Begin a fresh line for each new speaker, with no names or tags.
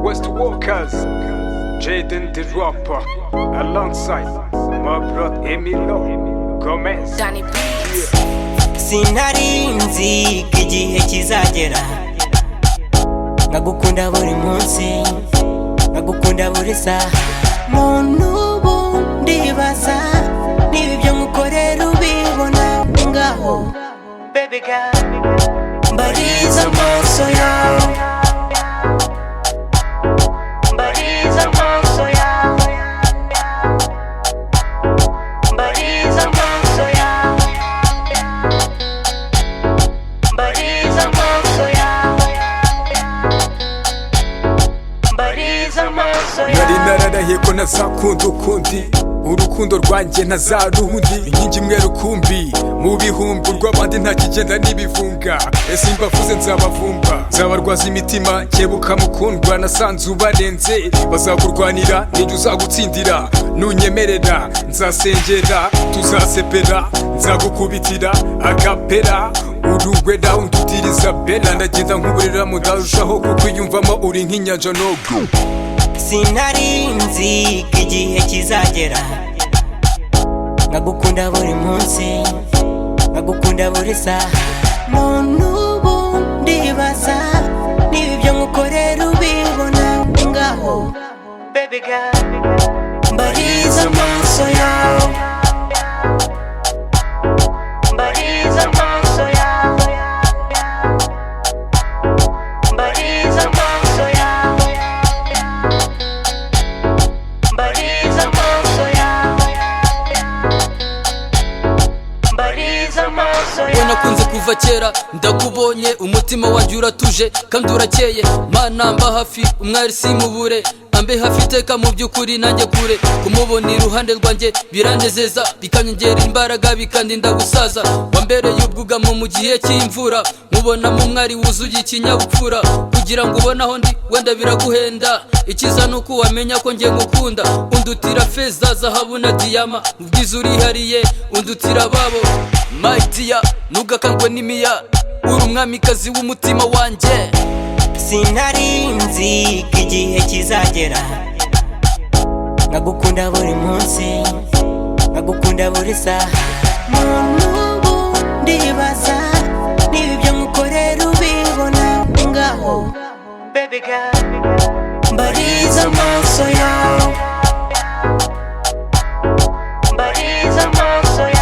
West Walkers, Jaden the rapper, alongside my brother Emilio Gomez.
Danny Beats.
Sinarinzi ko igihe kizagera nkagukunda buri munsi, nkagukunda buri saha. Muntu ubu ndibaza niba ibyo nkukorera ubibona ngaho. Baby girl, mbariza amaso yawe, mbariza amaso yawe, mbariza amaso yawe, mbariza amaso yawe, mbariza amaso yawe.
Nari nararahiye ko ntazakunda ukundi, urukundo rwanjye ntazarundi. Inkingi imwe rukumbi mu bihumbi, urw'abandi ntakigenda n'ibivunga. Ese mbavuze nzabavumba, nzabarwaza imitima. Kebuka mukundwa, nasanze ubarenze. Bazakurwanira nijye uzagutsindira. Nunyemerera nzasengera, tuzasepera, nzagukubitira agapera. Urugwera undutiriza bela, ndagenda nkuburira mudarushaho kukwiyumvamo. Uri nk'inyanja nogo.
Sinarinzi ko igihe kizagera nkagukunda buri munsi, nkagukunda buri saha. Muntu ubu ndibaza niba ibyo nkukorera ubibona ngaho. Baby girl, mbariza amaso yawe, mbariza amaso yawe, mbariza amaso yawe, mbariza amaso yawe, mbariza amaso yawe.
we nakunze kuva kera, ndakubonye umutima wanjye uratuje kandi urakeye. Mana mba hafi, umwari simubure, ambe hafi iteka mu by'ukuri nanjye kure. Kumubona iruhande rwanjye biranezeza, bikanyongera imbaraga, bikandinda gusaza. Wambereye ubwugamo mu gihe cy'imvura, mubonamo umwari wuzuye ikinyabupfura. Kugira ngo ubone aho ndi wenda biraguhenda, ikiza ni uko wamenya ko njye ngukunda. Undutira feza, zahabu na diyama, mu bwiza urihariye undutira babo. My dear, ntugakangwe n'imiya, uri umwamikazi w'umutima wanjye.
Sinarinzi ko igihe kizagera nkagukunda buri munsi, nkagukunda buri saha. Muntu ubu ndibaza niba ibyo nkukorera ubibona ngaho. Baby girl, mbariza amaso yawe, mbariza amaso yawe.